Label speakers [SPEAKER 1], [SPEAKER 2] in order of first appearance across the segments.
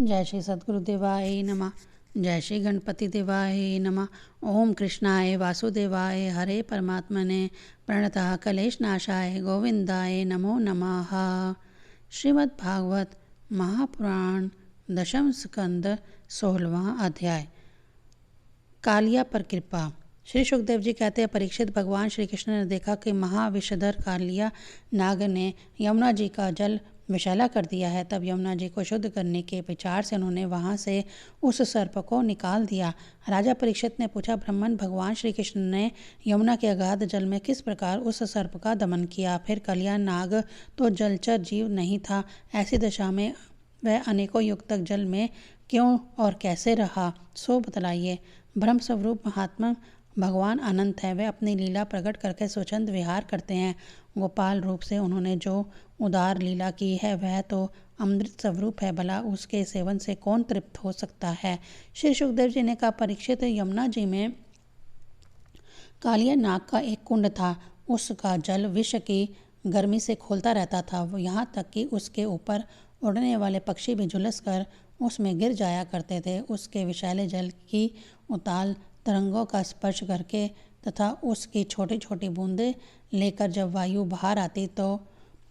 [SPEAKER 1] जय श्री सद्गुरुदेवाय नमः। जय श्री गणपति देवाय नमः। ओम कृष्णाय वासुदेवाय हरे परमात्मने प्रणतः कलेशनाशाय गोविंदाय नमो नमः। श्रीमद् भागवत महापुराण दशम स्कंद 16वां अध्याय। कालिया पर कृपा। श्री सुखदेव जी कहते हैं, परीक्षित, भगवान श्री कृष्ण ने देखा कि महाविषधर कालिया नाग ने यमुना जी का जल विषैला कर दिया है। तब यमुना जी को शुद्ध करने के विचार से उन्होंने वहां से उस सर्प को निकाल दिया। राजा परीक्षित ने पूछा, ब्राह्मण, भगवान श्री कृष्ण ने यमुना के अगाध जल में किस प्रकार उस सर्प का दमन किया? फिर कालिया नाग तो जलचर जीव नहीं था, ऐसी दशा में वह अनेकों युग तक जल में क्यों और कैसे रहा, सो बतलाइए। ब्रह्म स्वरूप महात्मा भगवान अनंत है, वे अपनी लीला प्रकट करके स्वच्छंद विहार करते हैं। गोपाल रूप से उन्होंने जो उदार लीला की है वह तो अमृत स्वरूप है, भला उसके सेवन से कौन तृप्त हो सकता है। श्री सुखदेव जी ने कहा, परीक्षित, यमुना जी में कालिया नाग का एक कुंड था। उसका जल विष की गर्मी से खोलता रहता था, यहाँ तक कि उसके ऊपर उड़ने वाले पक्षी भी झुलस कर उसमें गिर जाया करते थे। उसके विषैले जल की उताल तरंगों का स्पर्श करके तथा उसकी छोटी छोटी बूंदें लेकर जब वायु बाहर आती तो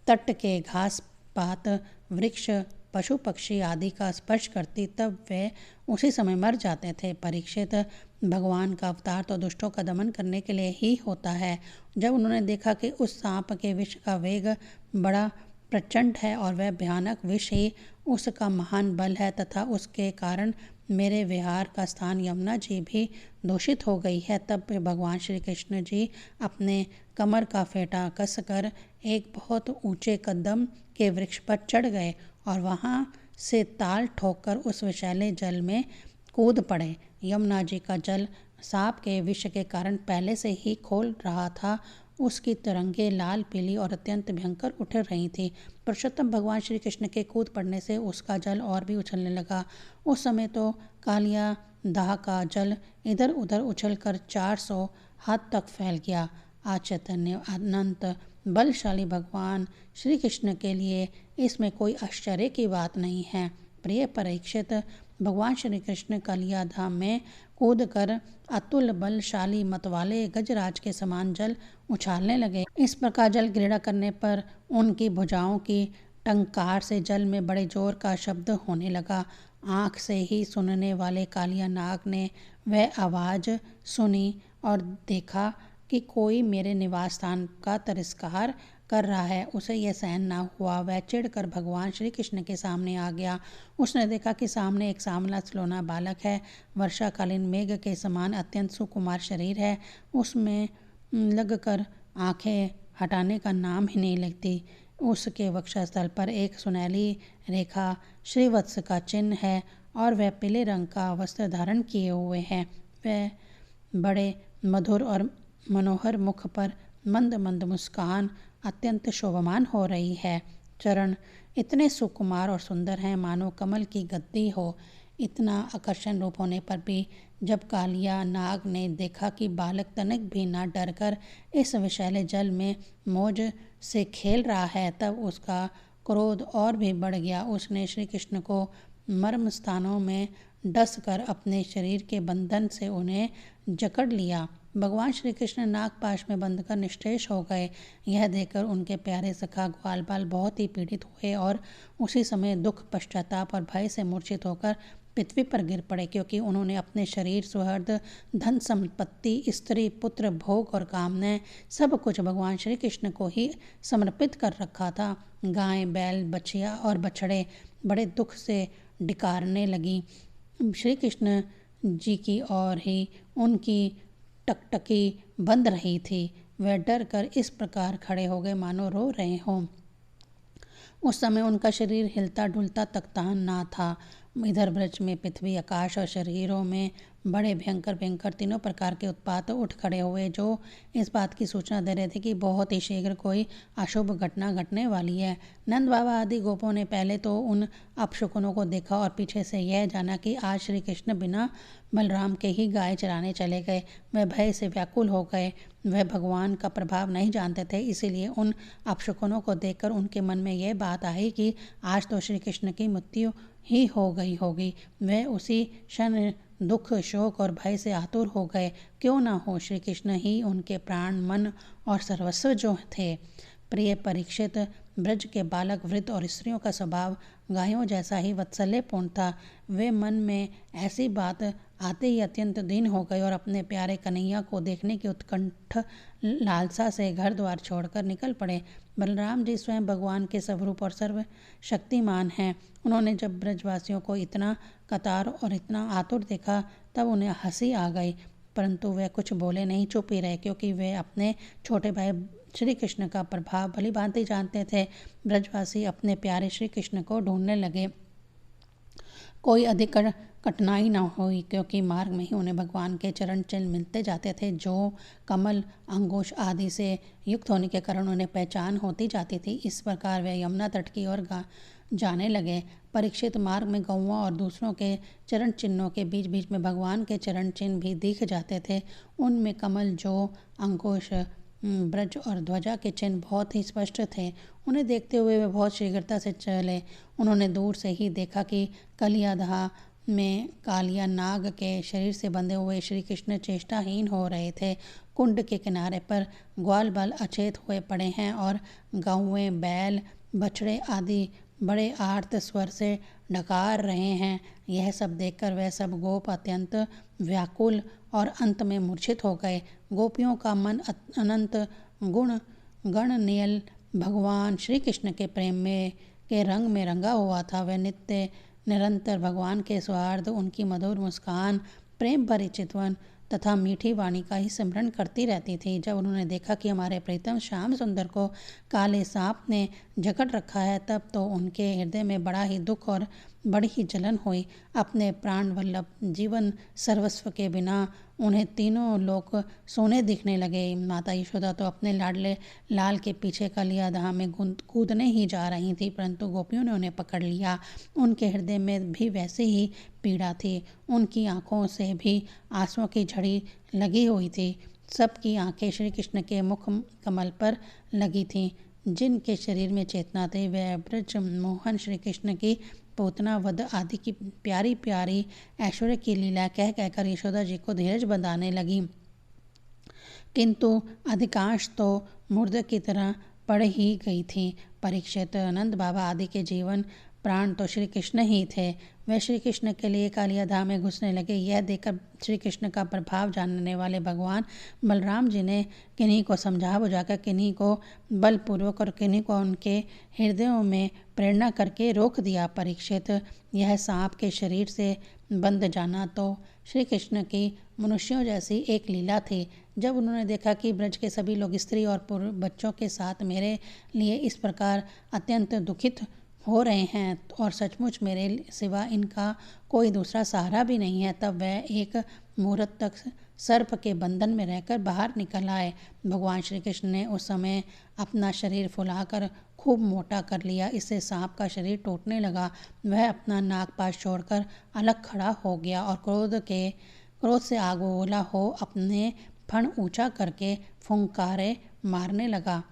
[SPEAKER 1] तट के घास पात वृक्ष पशु पक्षी आदि का स्पर्श करती, तब वे उसी समय मर जाते थे। परीक्षित, भगवान का अवतार तो दुष्टों का दमन करने के लिए ही होता है। जब उन्होंने देखा कि उस सांप के विष का वेग बड़ा प्रचंड है और वह भयानक विष ही उसका महान बल है तथा उसके कारण मेरे विहार का स्थान यमुना जी भी दूषित हो गई है, तब भगवान श्री कृष्ण जी अपने कमर का फेंटा कसकर एक बहुत ऊंचे कदम के वृक्ष पर चढ़ गए और वहां से ताल ठोककर उस विषैले जल में कूद पड़े। यमुना जी का जल सांप के विष के कारण पहले से ही खोल रहा था। उसकी तरंगें लाल पीली और अत्यंत भयंकर उठ रही थी। पुरुषोत्तम भगवान श्री कृष्ण के कूद पड़ने से उसका जल और भी उछलने लगा। उस समय तो कालिया दाह का जल इधर उधर उछलकर 400 हाथ तक फैल गया। आज चैतन्य अनंत बलशाली भगवान श्री कृष्ण के लिए इसमें कोई आश्चर्य की बात नहीं है। प्रिय परीक्षित, भगवान श्री कृष्ण कालिया धाम में कूद कर अतुल बलशाली मतवाले गजराज के समान जल उछालने लगे। इस प्रकार जल क्रीड़ा करने पर उनकी भुजाओं की टंकार से जल में बड़े जोर का शब्द होने लगा। आँख से ही सुनने वाले कालिया नाग ने वह आवाज़ सुनी और देखा कि कोई मेरे निवास स्थान का तिरस्कार कर रहा है। उसे यह सहन न हुआ, वह चिढ़कर भगवान श्री कृष्ण के सामने आ गया। उसने देखा कि सामने एक सांवला सलोना बालक है, वर्षाकालीन मेघ के समान अत्यंत सुकुमार शरीर है, उसमें लगकर आंखें हटाने का नाम ही नहीं लगती। उसके वक्षस्थल पर एक सुनहली रेखा श्रीवत्स का चिन्ह है और वह पीले रंग का वस्त्र धारण किए हुए है। वह बड़े मधुर और मनोहर मुख पर मंद मंद मुस्कान अत्यंत शोभमान हो रही है। चरण इतने सुकुमार और सुंदर हैं मानो कमल की गद्दी हो। इतना आकर्षण रूप होने पर भी जब कालिया नाग ने देखा कि बालक तनिक भी न डरकर इस विषैले जल में मौज से खेल रहा है, तब उसका क्रोध और भी बढ़ गया। उसने श्री कृष्ण को मर्म स्थानों में डस कर अपने शरीर के बंधन से उन्हें जकड़ लिया। भगवान श्री कृष्ण नागपाश में बंधकर निश्चेष हो गए। यह देखकर उनके प्यारे सखा ग्वालबाल बहुत ही पीड़ित हुए और उसी समय दुख, पश्चाताप और भय से मूर्छित होकर पृथ्वी पर गिर पड़े, क्योंकि उन्होंने अपने शरीर, सुहृद, धन संपत्ति, स्त्री, पुत्र, भोग और कामनाएं सब कुछ भगवान श्री कृष्ण को ही समर्पित कर रखा था। गाय, बैल, बछिया और बछड़े बड़े दुख से डिकारने लगी। श्री कृष्ण जी की ओर ही उनकी टकटकी बंद रही थी। वह डर कर इस प्रकार खड़े हो गए मानो रो रहे हों। उस समय उनका शरीर हिलता डुलता तक ना था। इधर ब्रज में पृथ्वी, आकाश और शरीरों में बड़े भयंकर भयंकर तीनों प्रकार के उत्पात उठ खड़े हुए, जो इस बात की सूचना दे रहे थे कि बहुत ही शीघ्र कोई अशुभ घटना घटने वाली है। नंद बाबा आदि गोपों ने पहले तो उन अपशकुनों को देखा और पीछे से यह जाना कि आज श्री कृष्ण बिना बलराम के ही गाय चराने चले गए। वह भय से व्याकुल हो गए। वह भगवान का प्रभाव नहीं जानते थे, इसीलिए उन अपशकुनों को देखकर उनके मन में यह बात आई कि आज तो श्री कृष्ण की मृत्यु ही हो गई होगी। वे उसी क्षण दुख, शोक और भय से आतुर हो गए। क्यों न हो, श्री कृष्ण ही उनके प्राण, मन और सर्वस्व जो थे। प्रिय परीक्षित, ब्रज के बालक, वृद्ध और स्त्रियों का स्वभाव गायों जैसा ही वात्सल्यपूर्ण था। वे मन में ऐसी बात आते ही अत्यंत दीन हो गए और अपने प्यारे कन्हैया को देखने की उत्कंठ लालसा से घर द्वार छोड़कर निकल पड़े। बलराम जी स्वयं भगवान के स्वरूप और सर्व शक्तिमान हैं। उन्होंने जब ब्रजवासियों को इतना कतार और इतना आतुर देखा तब उन्हें हंसी आ गई, परंतु वे कुछ बोले नहीं, चुप ही रहे, क्योंकि वे अपने छोटे भाई श्री कृष्ण का प्रभाव भली भांति जानते थे। ब्रजवासी अपने प्यारे श्री कृष्ण को ढूंढने लगे। कोई अधिक कठिनाई न हुई, क्योंकि मार्ग में ही उन्हें भगवान के चरण चिन्ह मिलते जाते थे, जो कमल, अंकुश आदि से युक्त होने के कारण उन्हें पहचान होती जाती थी। इस प्रकार वे यमुना तट की ओर जाने लगे। परीक्षित, मार्ग में गौओं और दूसरों के चरण चिन्हों के बीच बीच में भगवान के चरण चिन्ह भी दिख जाते थे। उनमें कमल, जो, अंकुश, ब्रज और ध्वजा के चिन्ह बहुत ही स्पष्ट थे। उन्हें देखते हुए वे बहुत शीघ्रता से चले। उन्होंने दूर से ही देखा कि कलियादहा में कालिया नाग के शरीर से बंधे हुए श्री कृष्ण चेष्टाहीन हो रहे थे। कुंड के किनारे पर ग्वाल बाल अचेत हुए पड़े हैं और गौएं, बैल, बछड़े आदि बड़े आर्त स्वर से डकार रहे हैं। यह सब देखकर वह सब गोप अत्यंत व्याकुल और अंत में मूर्छित हो गए। गोपियों का मन अनंत गुण गणनीय भगवान श्री कृष्ण के प्रेम में के रंग में रंगा हुआ था। वह नित्य निरंतर भगवान के सौहार्द, उनकी मधुर मुस्कान, प्रेम भरी चितवन तथा मीठी वाणी का ही स्मरण करती रहती थी। जब उन्होंने देखा कि हमारे प्रीतम श्याम सुंदर को काले सांप ने जकड़ रखा है, तब तो उनके हृदय में बड़ा ही दुख और बड़ी ही जलन हुई। अपने प्राण वल्लभ, जीवन सर्वस्व के बिना उन्हें तीनों लोक सोने दिखने लगे। माता यशोदा तो अपने लाडले लाल के पीछे कलियादहा में कूदने ही जा रही थी, परंतु गोपियों ने उन्हें पकड़ लिया। उनके हृदय में भी वैसे ही पीड़ा थी। उनकी आंखों से भी आंसुओं की झड़ी लगी हुई थी। सबकी आंखें श्री कृष्ण के मुख कमल पर लगी थीं। जिनके शरीर में चेतना थी, वह ब्रज मोहन श्री कृष्ण की पूतना वध आदि की प्यारी प्यारी ऐश्वर्य की लीला कह कहकर यशोदा जी को धीरज बंधाने लगी, किंतु अधिकांश तो मुर्दे की तरह पड़ ही गई थी। परीक्षित, नंद बाबा आदि के जीवन प्राण तो श्री कृष्ण ही थे। वे श्री कृष्ण के लिए कालियादहा में घुसने लगे। यह देखकर श्री कृष्ण का प्रभाव जानने वाले भगवान बलराम जी ने किन्हीं को समझा बुझाकर, किन्हीं को बलपूर्वक और किन्हीं को उनके हृदयों में प्रेरणा करके रोक दिया। परीक्षित, यह सांप के शरीर से बंध जाना तो श्री कृष्ण की मनुष्यों जैसी एक लीला थी। जब उन्होंने देखा कि ब्रज के सभी लोग स्त्री और पुरुष बच्चों के साथ मेरे लिए इस प्रकार अत्यंत दुखित हो रहे हैं और सचमुच मेरे सिवा इनका कोई दूसरा सहारा भी नहीं है, तब वह एक मुहूर्त तक सर्प के बंधन में रहकर बाहर निकल आए। भगवान श्री कृष्ण ने उस समय अपना शरीर फुलाकर खूब मोटा कर लिया। इससे सांप का शरीर टूटने लगा। वह अपना नागपाश छोड़कर अलग खड़ा हो गया और क्रोध से आग बबूला हो अपने फण ऊंचा करके फुंकारे मारने लगा।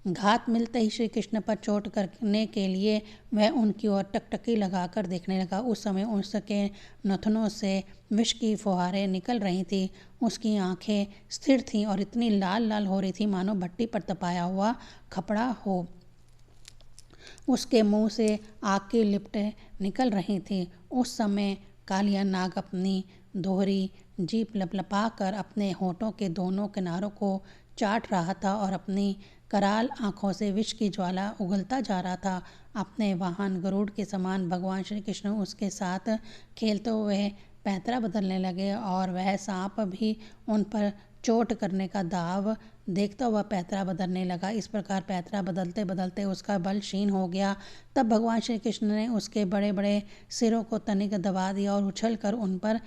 [SPEAKER 1] घात मिलते ही श्री कृष्ण पर चोट करने के लिए वह उनकी ओर टकटकी लगाकर देखने लगा। उस समय उसके नथनों से विष की फुहारें निकल रही थी। उसकी आंखें स्थिर थीं और इतनी लाल लाल हो रही थी मानो भट्टी पर तपाया हुआ खपड़ा हो। उसके मुंह से आग की लिपटें निकल रही थी। उस समय कालिया नाग अपनी दोहरी जीभ लपलपाकर अपने होठों के दोनों किनारों को चाट रहा था और अपनी कराल आंखों से विष की ज्वाला उगलता जा रहा था। अपने वाहन गरुड़ के समान भगवान श्री कृष्ण उसके साथ खेलते हुए पैंतरा बदलने लगे और वह सांप भी उन पर चोट करने का दाव देखता हुआ पैंतरा बदलने लगा। इस प्रकार पैंतरा बदलते बदलते उसका बल क्षीण हो गया। तब भगवान श्री कृष्ण ने उसके बड़े बड़े सिरों को तनिक दबा दिया और उछल कर उन पर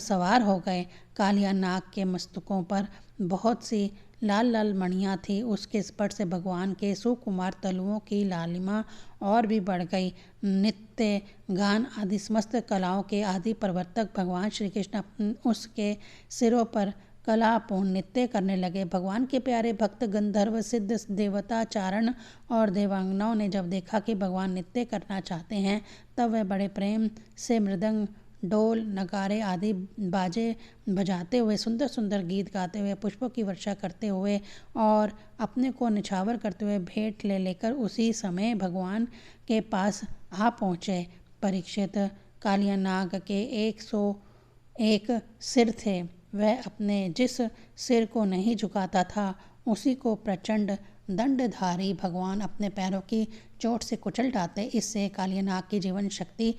[SPEAKER 1] सवार हो गए। कालिया नाग के मस्तकों पर बहुत सी लाल लाल मणियाँ थी। उसके स्पर्श से भगवान के सुकुमार तलुओं की लालिमा और भी बढ़ गई। नृत्य, गान आदि समस्त कलाओं के आदि प्रवर्तक भगवान श्री कृष्ण उसके सिरों पर कलापूर्ण नृत्य करने लगे। भगवान के प्यारे भक्त गंधर्व, सिद्ध, देवता, चारण और देवांगनाओं ने जब देखा कि भगवान नृत्य करना चाहते हैं, तब वह बड़े प्रेम से मृदंग, ढोल, नगाड़े आदि बाजे बजाते हुए, सुंदर सुंदर गीत गाते हुए, पुष्पों की वर्षा करते हुए और अपने को निछावर करते हुए भेंट लेकर उसी समय भगवान के पास आ पहुँचे। परीक्षित, कालिया नाग के 101 सिर थे। वह अपने जिस सिर को नहीं झुकाता था, उसी को प्रचंड दंडधारी भगवान अपने पैरों की चोट से कुचल डालते। इससे कालिया नाग की जीवन शक्ति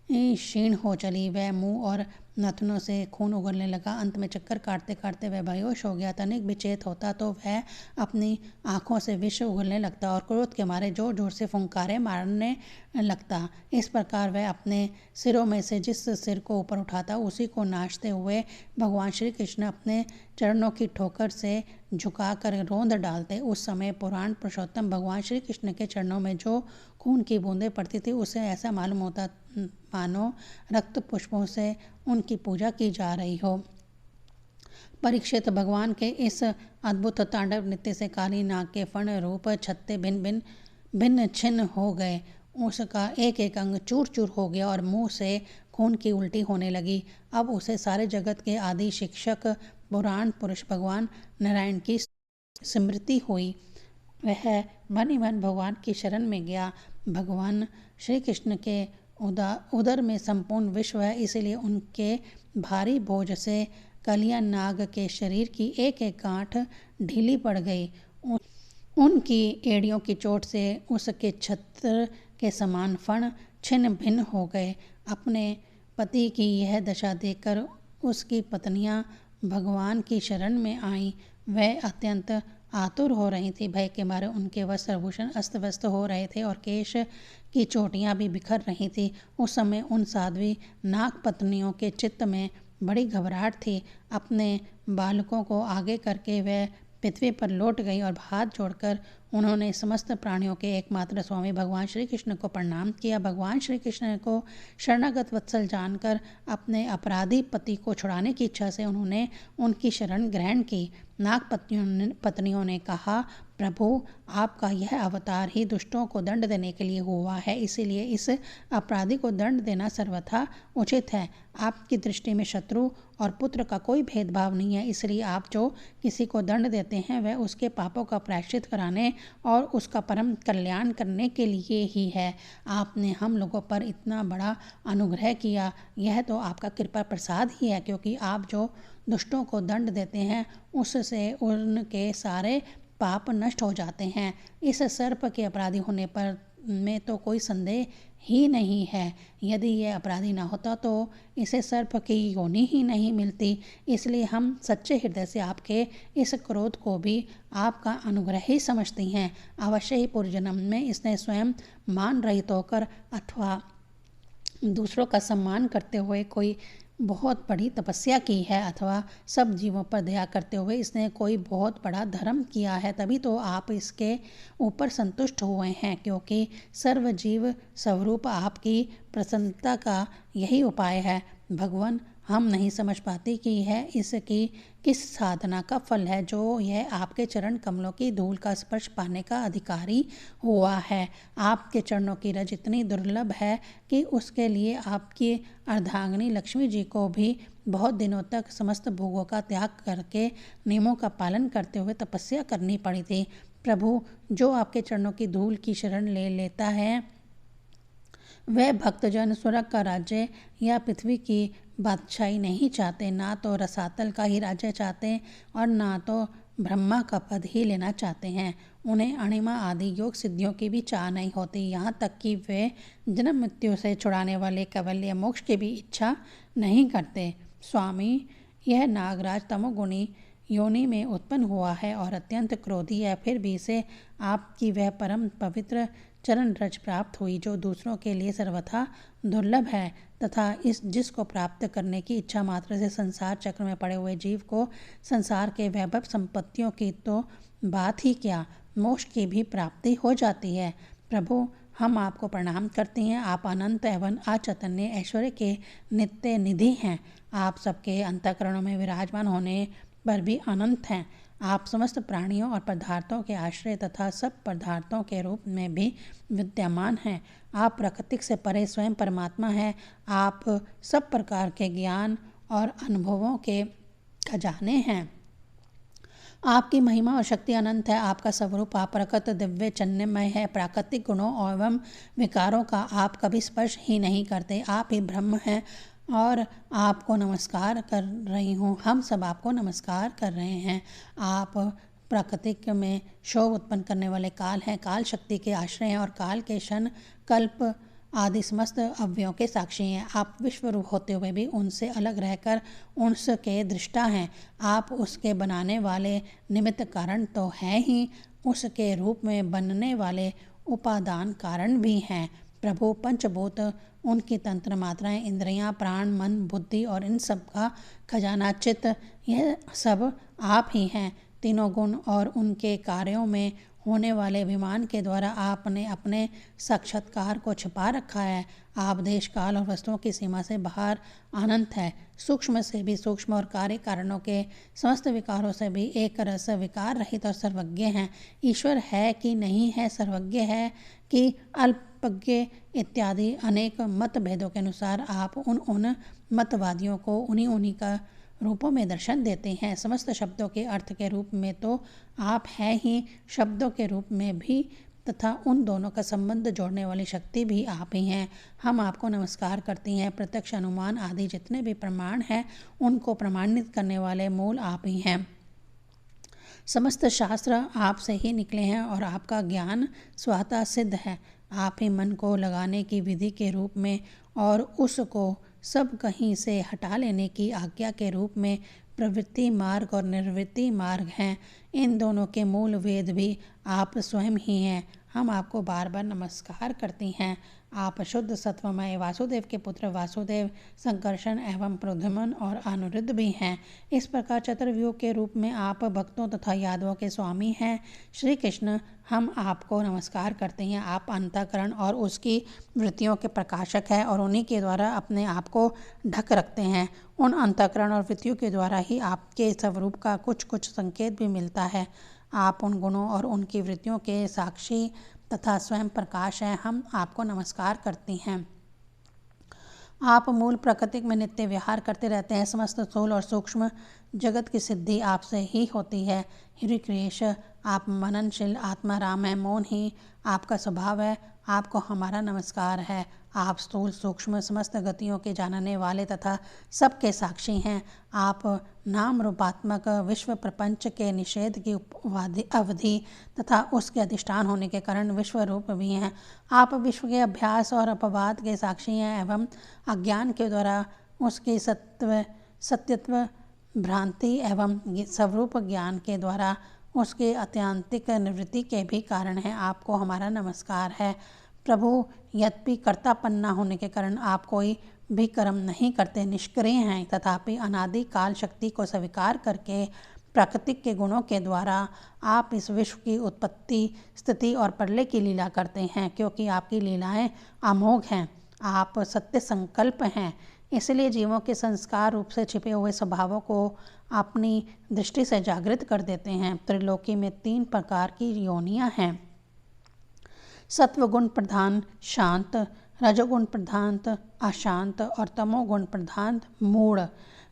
[SPEAKER 1] क्षीण हो चली। वह मुंह और नाखूनों से खून उगलने लगा। अंत में चक्कर काटते काटते वह बेहोश हो गया। तनिक भी चेत होता तो वह अपनी आंखों से विष उगलने लगता और क्रोध के मारे जोर जोर से फुंकारे मारने लगता। इस प्रकार वह अपने सिरों में से जिस सिर को ऊपर उठाता, उसी को नाचते हुए भगवान श्री कृष्ण अपने चरणों की ठोकर से झुकाकर रोंद डालते। उस समय पुराण पुरुषोत्तम भगवान श्री कृष्ण के चरणों में जो खून की बूंदें पड़ती थी, उससे ऐसा मालूम होता मानो रक्त पुष्पों से उनकी पूजा की जा रही हो। परीक्षित, भगवान के इस अद्भुत तांडव नृत्य से काली नाग के फण रूप छत्ते भिन्न छिन्न हो गए। उसका एक एक अंग चूर चूर हो गया और मुंह से खून की उल्टी होने लगी। अब उसे सारे जगत के आदि शिक्षक पुराण पुरुष भगवान नारायण की स्मृति हुई। वह मन ही मन भगवान की शरण में गया। भगवान श्री कृष्ण के उदर में संपूर्ण विश्व है, इसलिए उनके भारी बोझ से कालिया नाग के शरीर की एक एक गांठ ढीली पड़ गई। उनकी एड़ियों की चोट से उसके छत्र के समान फण छिन्न भिन्न हो गए। अपने पति की यह दशा देखकर उसकी पत्नियां भगवान की शरण में आईं। वह अत्यंत आतुर हो रही थी। भय के मारे उनके वस्त्र भूषण अस्त व्यस्त हो रहे थे और केश की चोटियां भी बिखर रही थी। उस समय उन साध्वी नाग पत्नियों के चित्त में बड़ी घबराहट थी। अपने बालकों को आगे करके वह पृथ्वी पर लौट गई और हाथ जोड़कर उन्होंने समस्त प्राणियों के एकमात्र स्वामी भगवान श्री कृष्ण को प्रणाम किया। भगवान श्री कृष्ण को शरणागत वत्सल जानकर अपने अपराधी पति को छुड़ाने की इच्छा से उन्होंने उनकी शरण ग्रहण की। नाग पत्नियों ने कहा, प्रभु, आपका यह अवतार ही दुष्टों को दंड देने के लिए हुआ है, इसीलिए इस अपराधी को दंड देना सर्वथा उचित है। आपकी दृष्टि में शत्रु और पुत्र का कोई भेदभाव नहीं है, इसलिए आप जो किसी को दंड देते हैं वह उसके पापों का प्रायश्चित कराने और उसका परम कल्याण करने के लिए ही है। आपने हम लोगों पर इतना बड़ा अनुग्रह किया, यह तो आपका कृपा प्रसाद ही है, क्योंकि आप जो दुष्टों को दंड देते हैं उससे उनके सारे पाप नष्ट हो जाते हैं। इस सर्प के अपराधी होने पर में तो कोई संदेह ही नहीं है। यदि यह अपराधी ना होता तो इसे सर्प की योनि ही नहीं मिलती। इसलिए हम सच्चे हृदय से आपके इस क्रोध को भी आपका अनुग्रह ही समझती हैं। अवश्य ही पूर्व जन्म में इसने स्वयं मान रहित होकर अथवा दूसरों का सम्मान करते हुए कोई बहुत बड़ी तपस्या की है, अथवा सब जीवों पर दया करते हुए इसने कोई बहुत बड़ा धर्म किया है, तभी तो आप इसके ऊपर संतुष्ट हुए हैं। क्योंकि सर्वजीव स्वरूप आपकी प्रसन्नता का यही उपाय है। भगवान, हम नहीं समझ पाते कि यह इसकी किस साधना का फल है जो यह आपके चरण कमलों की धूल का स्पर्श पाने का अधिकारी हुआ है। आपके चरणों की रज इतनी दुर्लभ है कि उसके लिए आपकी अर्धांगिनी लक्ष्मी जी को भी बहुत दिनों तक समस्त भोगों का त्याग करके नियमों का पालन करते हुए तपस्या करनी पड़ी थी। प्रभु, जो आपके चरणों की धूल की शरण ले लेता है वह भक्तजन स्वर्ग का राज्य या पृथ्वी की बादशाही नहीं चाहते, ना तो रसातल का ही राज्य चाहते और ना तो ब्रह्मा का पद ही लेना चाहते हैं। उन्हें अणिमा आदि योग सिद्धियों की भी चाह नहीं होती, यहाँ तक कि वे जन्म मृत्यु से छुड़ाने वाले कैवल्य मोक्ष की भी इच्छा नहीं करते। स्वामी, यह नागराज तमोगुणी योनि में उत्पन्न हुआ है और अत्यंत क्रोधी है, फिर भी इसे आपकी वह परम पवित्र चरण रज प्राप्त हुई जो दूसरों के लिए सर्वथा दुर्लभ है, तथा जिसको प्राप्त करने की इच्छा मात्र से संसार चक्र में पड़े हुए जीव को संसार के वैभव संपत्तियों की तो बात ही क्या, मोक्ष की भी प्राप्ति हो जाती है। प्रभु, हम आपको प्रणाम करते हैं। आप अनंत एवं अचैतन्य ऐश्वर्य के नित्य निधि हैं। आप सबके अंतःकरणों में विराजमान होने पर भी अनंत हैं। आप समस्त प्राणियों और पदार्थों के आश्रय तथा सब पदार्थों के रूप में भी विद्यमान हैं। आप प्रकृति से परे स्वयं परमात्मा हैं। आप सब प्रकार के ज्ञान और अनुभवों के खजाने हैं। आपकी महिमा और शक्ति अनंत है। आपका स्वरूप अप्रकट दिव्य चिन्मय है। प्राकृतिक गुणों एवं विकारों का आप कभी स्पर्श ही नहीं करते। आप ही ब्रह्म हैं और आपको नमस्कार कर रही हूँ। हम सब आपको नमस्कार कर रहे हैं। आप प्राकृतिक में शोभ उत्पन्न करने वाले काल हैं। काल शक्ति के आश्रय हैं और काल के क्षण कल्प आदि समस्त अवयवों के साक्षी हैं। आप विश्व रूप होते हुए भी उनसे अलग रहकर उनके दृष्टा हैं। आप उसके बनाने वाले निमित्त कारण तो हैं ही, उसके रूप में बनने वाले उपादान कारण भी हैं। प्रभु पंचभूत, उनकी तंत्र मात्राएं, इंद्रियां, प्राण, मन, बुद्धि और इन सब का खजाना चित्त, यह सब आप ही हैं। तीनों गुण और उनके कार्यों में होने वाले अभिमान के द्वारा आपने अपने साक्षात्कार को छिपा रखा है। आप देश काल और वस्तुओं की सीमा से बाहर अनंत है। सूक्ष्म से भी सूक्ष्म और कार्य कारणों के समस्त विकारों से भी एक रस विकार रहित और सर्वज्ञ हैं। ईश्वर है कि नहीं है, सर्वज्ञ है कि अल्पज्ञ इत्यादि अनेक मतभेदों के अनुसार आप उन मतवादियों को उन्हीं का रूपों में दर्शन देते हैं। समस्त शब्दों के अर्थ के रूप में तो आप हैं ही, शब्दों के रूप में भी तथा उन दोनों का संबंध जोड़ने वाली शक्ति भी आप ही हैं। हम आपको नमस्कार करती हैं। प्रत्यक्ष, अनुमान आदि जितने भी प्रमाण हैं उनको प्रमाणित करने वाले मूल आप ही हैं। समस्त शास्त्र आपसे ही निकले हैं और आपका ज्ञान स्वतः सिद्ध है। आप ही मन को लगाने की विधि के रूप में और उसको सब कहीं से हटा लेने की आज्ञा के रूप में प्रवृत्ति मार्ग और निर्वृत्ति मार्ग हैं। इन दोनों के मूल वेद भी आप स्वयं ही हैं। हम आपको बार बार नमस्कार करती हैं। आप शुद्ध सत्वमय वासुदेव के पुत्र वासुदेव, संकर्षण एवं प्रद्युम्न और अनिरुद्ध भी हैं। इस प्रकार चतुर्व्यूह के रूप में आप भक्तों तथा यादवों के स्वामी हैं। श्री कृष्ण, हम आपको नमस्कार करते हैं। आप अंतःकरण और उसकी वृत्तियों के प्रकाशक हैं और उन्हीं के द्वारा अपने आप को ढक रखते हैं। उन अंतःकरण और वृत्तियों के द्वारा ही आपके स्वरूप का कुछ कुछ संकेत भी मिलता है। आप उन गुणों और उनकी वृत्तियों के साक्षी तथा स्वयं प्रकाश हैं। हम आपको नमस्कार करती हैं। आप मूल प्रकृति में नित्य विहार करते रहते हैं। समस्त स्थूल और सूक्ष्म जगत की सिद्धि आपसे ही होती है। हृक्रेश, आप मननशील आत्माराम हैं। मौन ही आपका स्वभाव है। आपको हमारा नमस्कार है। आप स्थूल सूक्ष्म समस्त गतियों के जानने वाले तथा सबके साक्षी हैं। आप नाम रूपात्मक विश्व प्रपंच के निषेध की अवधि तथा उसके अधिष्ठान होने के कारण विश्व रूप भी हैं। आप विश्व के अभ्यास और अपवाद के साक्षी हैं एवं अज्ञान के द्वारा उसकी सत्यत्व भ्रांति एवं स्वरूप ज्ञान के द्वारा उसके अत्यांतिक निवृत्ति के भी कारण हैं। आपको हमारा नमस्कार है। प्रभु, यद्यपि कर्तापन्न होने के कारण आप कोई भी कर्म नहीं करते, निष्क्रिय हैं, तथापि अनादि काल शक्ति को स्वीकार करके प्राकृतिक के गुणों के द्वारा आप इस विश्व की उत्पत्ति, स्थिति और प्रलय की लीला करते हैं। क्योंकि आपकी लीलाएं अमोघ हैं। आप सत्य संकल्प हैं, इसलिए जीवों के संस्कार रूप से छिपे हुए स्वभावों को अपनी दृष्टि से जागृत कर देते हैं। त्रिलोकी में 3 प्रकार की योनियां हैं। सत्वगुण प्रधान शांत, रजोगुण प्रधान अशांत और तमोगुण प्रधान मूढ़।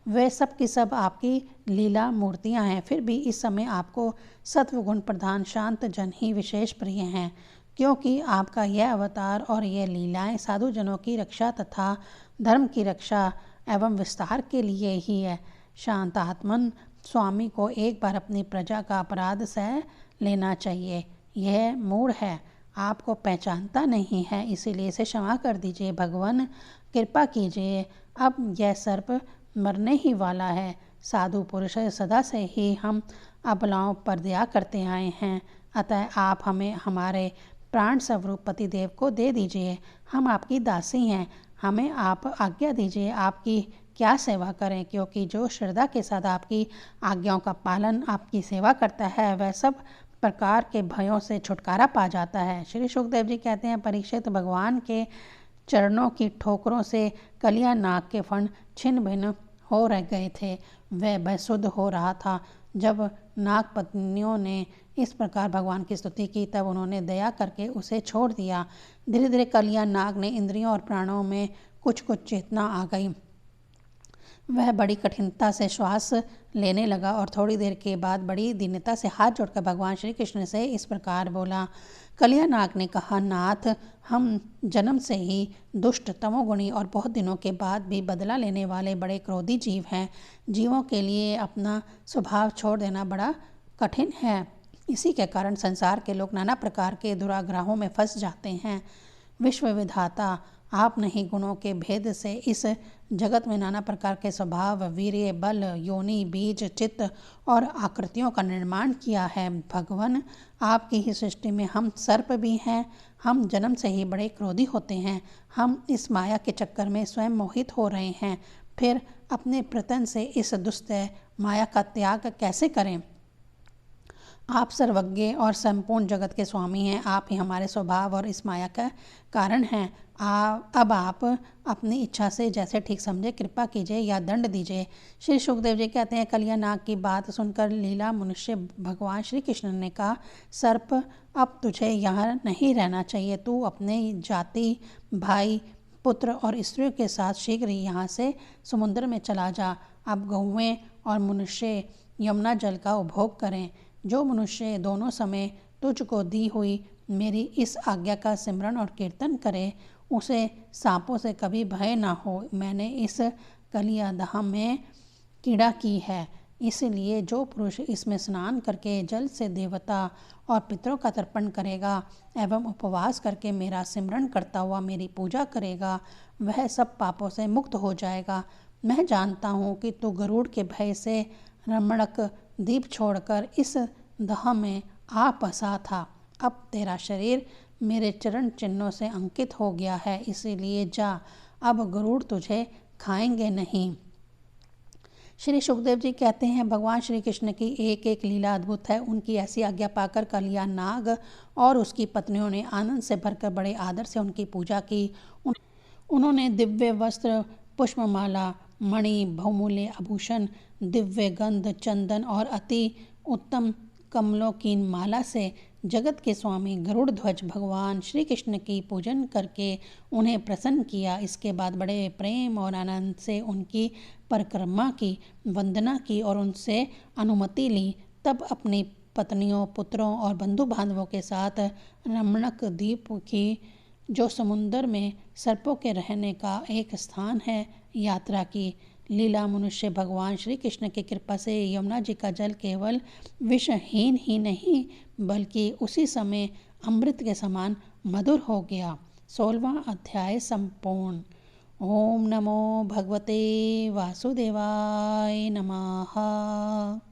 [SPEAKER 1] वे सब की सब आपकी लीला मूर्तियां हैं। फिर भी इस समय आपको सत्वगुण प्रधान शांत जन ही विशेष प्रिय हैं, क्योंकि आपका यह अवतार और यह लीलाएं साधु जनों की रक्षा तथा धर्म की रक्षा एवं विस्तार के लिए ही है। शांतात्मन स्वामी को एक बार अपनी प्रजा का अपराध सह लेना चाहिए। यह मूढ़ है, आपको पहचानता नहीं है, इसीलिए इसे क्षमा कर दीजिए। भगवान, कृपा कीजिए। अब यह सर्प मरने ही वाला है। साधु पुरुष सदा से ही हम अबलाओं पर दया करते आए हैं, अतः आप हमें हमारे प्राण स्वरूप पति देव को दे दीजिए। हम आपकी दासी हैं, हमें आप आज्ञा दीजिए आपकी क्या सेवा करें, क्योंकि जो श्रद्धा के साथ आपकी आज्ञाओं का पालन, आपकी सेवा करता है, वह सब प्रकार के भयों से छुटकारा पा जाता है। श्री सुखदेव जी कहते हैं, परीक्षित, भगवान के चरणों की ठोकरों से कलिया नाग के फण छिन्न भिन्न हो रह गए थे, वह बेसुध हो रहा था। जब नाग पत्नियों ने इस प्रकार भगवान की स्तुति की तब उन्होंने दया करके उसे छोड़ दिया। धीरे धीरे कलिया नाग ने इंद्रियों और प्राणों में कुछ कुछ चेतना आ गई। वह बड़ी कठिनता से श्वास लेने लगा और थोड़ी देर के बाद बड़ी दीनता से हाथ जोड़कर भगवान श्री कृष्ण से इस प्रकार बोला। कलिया नाग ने कहा, नाथ, हम जन्म से ही दुष्ट, तमोगुणी और बहुत दिनों के बाद भी बदला लेने वाले बड़े क्रोधी जीव हैं। जीवों के लिए अपना स्वभाव छोड़ देना बड़ा कठिन है। इसी के कारण संसार के लोग नाना प्रकार के दुराग्रहों में फंस जाते हैं। विश्व विधाता आप नहीं गुणों के भेद से इस जगत में नाना प्रकार के स्वभाव, वीर्य, बल, योनि, बीज, चित्त और आकृतियों का निर्माण किया है। भगवान, आपकी ही सृष्टि में हम सर्प भी हैं। हम जन्म से ही बड़े क्रोधी होते हैं। हम इस माया के चक्कर में स्वयं मोहित हो रहे हैं। फिर अपने प्रतन से इस दुष्ट माया का त्याग कैसे करें? आप सर्वज्ञ और संपूर्ण जगत के स्वामी हैं। आप ही हमारे स्वभाव और इस माया का कारण हैं। अब आप अपनी इच्छा से जैसे ठीक समझे कृपा कीजिए या दंड दीजिए। श्री सुखदेव जी कहते हैं, कलिया नाग की बात सुनकर लीला मनुष्य भगवान श्री कृष्ण ने कहा, सर्प, अब तुझे यहाँ नहीं रहना चाहिए। तू अपने जाति, भाई, पुत्र और स्त्रियों के साथ शीघ्र ही यहाँ से समुद्र में चला जा। अब गौएं और मनुष्य यमुना जल का उपभोग करें। जो मनुष्य दोनों समय तुझको दी हुई मेरी इस आज्ञा का सिमरन और कीर्तन करे, उसे सांपों से कभी भय ना हो। मैंने इस कलिया धाम में कीड़ा की है, इसलिए जो पुरुष इसमें स्नान करके जल से देवता और पितरों का तर्पण करेगा एवं उपवास करके मेरा सिमरन करता हुआ मेरी पूजा करेगा, वह सब पापों से मुक्त हो जाएगा। मैं जानता हूँ कि तू गरुड़ के भय से रमणक दीप छोड़कर इस दह में आ फंसा था। अब तेरा शरीर मेरे चरण चिन्हों से अंकित हो गया है, इसीलिए जा, अब गरुड़ तुझे खाएंगे नहीं। श्री सुखदेव जी कहते हैं, भगवान श्री कृष्ण की एक एक लीला अद्भुत है। उनकी ऐसी आज्ञा पाकर कलिया नाग और उसकी पत्नियों ने आनंद से भरकर बड़े आदर से उनकी पूजा की। उन्होंने दिव्य वस्त्र, पुष्पमाला, मणि, बहुमूल्य आभूषण, दिव्य गंध, चंदन और अति उत्तम कमलों की माला से जगत के स्वामी गरुड़ ध्वज भगवान श्री कृष्ण की पूजन करके उन्हें प्रसन्न किया। इसके बाद बड़े प्रेम और आनंद से उनकी परिक्रमा की, वंदना की और उनसे अनुमति ली। तब अपनी पत्नियों, पुत्रों और बंधु बांधवों के साथ रमणक द्वीप की, जो समुद्र में सर्पों के रहने का एक स्थान है, यात्रा की। लीला मनुष्य भगवान श्री कृष्ण की कृपा से यमुना जी का जल केवल विषहीन ही नहीं बल्कि उसी समय अमृत के समान मधुर हो गया। 16वां अध्याय संपूर्ण। ओम नमो भगवते वासुदेवाय नमः।